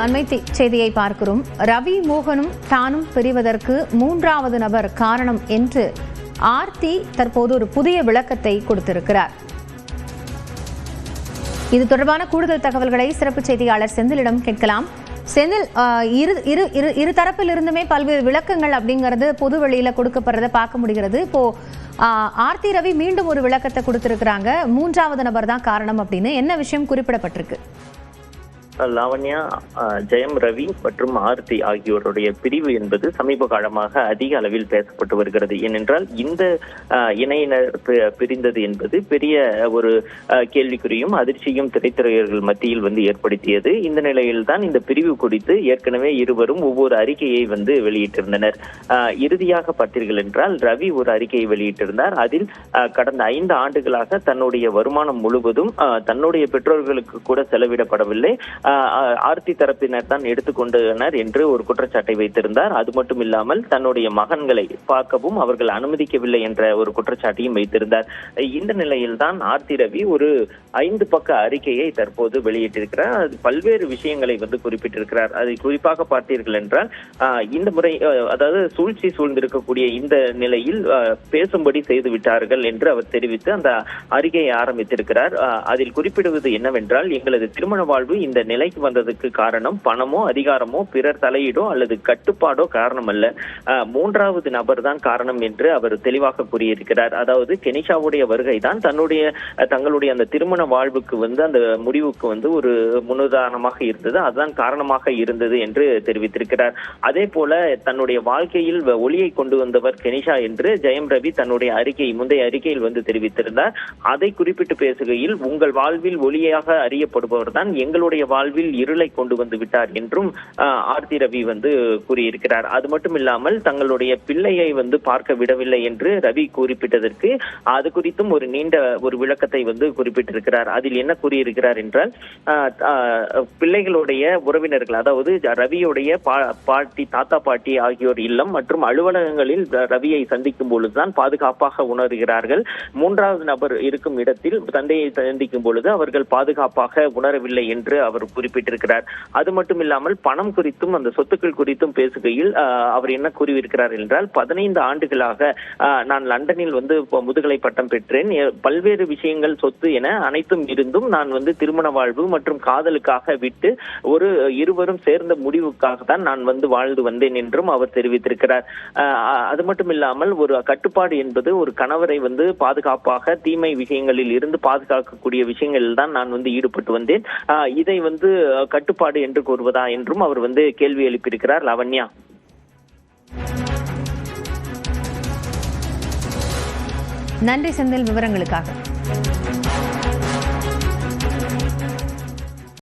அண்மை செய்தியை பார்க்கிறோம். ரவி மோகனும் தானும் பிரிவதற்கு மூன்றாவது நபர் காரணம் என்று ஆர்த்தி தற்போது ஒரு புதிய விளக்கத்தை கொடுத்திருக்கிறார். இது தொடர்பான கூடுதல் தகவல்களை சிறப்பு செய்தியாளர் செந்திலிடம் கேட்கலாம். செந்தில், இரு தரப்பில் இருந்துமே பல்வேறு விளக்கங்கள் அப்படிங்கிறது பொது வெளியில கொடுக்கப்படுறத பார்க்க முடிகிறது. இப்போ ஆர்த்தி ரவி மீண்டும் ஒரு விளக்கத்தை கொடுத்திருக்கிறாங்க. மூன்றாவது நபர் தான் காரணம் அப்படின்னு என்ன விஷயம் குறிப்பிடப்பட்டிருக்கு? லாவண்யா, ஜெயம் ரவி மற்றும் ஆர்த்தி ஆகியோருடைய பிரிவு என்பது சமீப காலமாக அதிக அளவில் பேசப்பட்டு வருகிறது. ஏனென்றால் இந்த இணையினர் பிரிந்தது என்பது பெரிய ஒரு கேள்விக்குறியும் அதிர்ச்சியும் திரைத்துறையர்கள் மத்தியில் ஏற்படுத்தியது. இந்த நிலையில் தான் இந்த பிரிவு குறித்து ஏற்கனவே இருவரும் ஒவ்வொரு அறிக்கையை வெளியிட்டிருந்தனர். இறுதியாக பார்த்தீர்கள் என்றால் ரவி ஒரு அறிக்கையை வெளியிட்டிருந்தார். அதில் கடந்த 5 ஆண்டுகளாக தன்னுடைய வருமானம் முழுவதும் தன்னுடைய பெற்றோர்களுக்கு கூட செலவிடப்படவில்லை, ஆர்த்தி தரப்பினர் தான் எடுத்துக்கொண்டனர் என்று ஒரு குற்றச்சாட்டை வைத்திருந்தார். அது மட்டும் இல்லாமல் தன்னுடைய மகன்களை பார்க்கவும் அவர்கள் அனுமதிக்கவில்லை என்ற ஒரு குற்றச்சாட்டையும் வைத்திருந்தார். இந்த நிலையில் தான் ஆர்த்தி ரவி ஒரு 5 பக்க அறிக்கையை தற்போது வெளியிட்டிருக்கிறார். அது பல்வேறு விஷயங்களை குறிப்பிட்டிருக்கிறார். அதை குறிப்பாக பார்த்தீர்கள் என்றால் இந்த முறை, அதாவது சூழ்ச்சி சூழ்ந்திருக்கக்கூடிய இந்த நிலையில் பேசும்படி செய்து விட்டார்கள் என்று அவர் தெரிவித்து அந்த அறிக்கையை ஆரம்பித்திருக்கிறார். அதில் குறிப்பிடுவது என்னவென்றால், எங்களது திருமண வாழ்வு இந்த நிலைக்கு வந்ததுக்கு காரணம் பணமோ அதிகாரமோ பிறர் தலையீடோ அல்லது கட்டுப்பாடோ காரணம் அல்ல, மூன்றாவது நபர் தான் காரணம் என்று அவர் தெளிவாக கூறியிருக்கிறார். அதாவது கெனிஷாவுடைய வருகை தான் தங்களுடைய அந்த திருமண வாழ்வுக்கு அந்த முடிவுக்கு ஒரு முன்னுதாரணமாக இருந்தது, அதுதான் காரணமாக இருந்தது என்று தெரிவித்திருக்கிறார். அதே போல தன்னுடைய வாழ்க்கையில் ஒளியை கொண்டு வந்தவர் கெனிஷா என்று ஜெயம் ரவி தன்னுடைய முந்தைய அறிக்கையில் தெரிவித்திருந்தார். அதை குறிப்பிட்டு பேசுகையில், உங்கள் வாழ்வில் ஒளியாக அறியப்படுபவர் தான் எங்களுடைய வாழ்வில் இருளை கொண்டு வந்து விட்டார் என்றும் ஆர்த்தி ரவி கூறியிருக்கிறார். அது மட்டும் இல்லாமல் தங்களுடைய பிள்ளையை பார்க்க விடவில்லை என்று ரவி குறிப்பிட்டதற்கு அது குறித்தும் ஒரு நீண்ட ஒரு விளக்கத்தை குறிப்பிட்டிருக்கிறார். அதில் என்ன கூறியிருக்கிறார் என்றால், பிள்ளைகளுடைய உறவினர்கள், அதாவது ரவியுடைய பாட்டி, தாத்தா பாட்டி ஆகியோர் இல்லம் மற்றும் அலுவலகங்களில் ரவியை சந்திக்கும் பொழுதுதான் பாதுகாப்பாக உணர்கிறார்கள். மூன்றாவது நபர் இருக்கும் இடத்தில் தந்தையை சந்திக்கும் பொழுது அவர்கள் பாதுகாப்பாக உணரவில்லை என்று அவர் குறிப்பிட்டிருக்கிறார். அது மட்டும் இல்லாமல் பணம் குறித்தும் அந்த சொத்துக்கள் குறித்தும் பேசுகையில் அவர் என்ன கூறியிருக்கிறார் என்றால், 15 ஆண்டுகளாக நான் லண்டனில் முதுகலை பட்டம் பெற்றேன், பல்வேறு விஷயங்கள் சொத்து என அனைத்தும் இருந்தும் நான் திருமண வாழ்வு மற்றும் காதலுக்காக விட்டு ஒரு இருவரும் சேர்ந்த முடிவுக்காக தான் நான் வாழ்ந்து வந்தேன் என்றும் அவர் தெரிவித்திருக்கிறார். அது மட்டும் இல்லாமல் ஒரு கட்டுப்பாடு என்பது ஒரு கணவரை பாதுகாப்பாக தீமை விஷயங்களில் இருந்து பாதுகாக்கக்கூடிய விஷயங்களில் தான் நான் ஈடுபட்டு வந்தேன், இதை கட்டுப்பாடு என்று கூறுவதா என்றும் அவர் கேள்வி எழுப்பியிருக்கிறார். லாவண்யா, நன்றி செந்தில் விவரங்களுக்காக.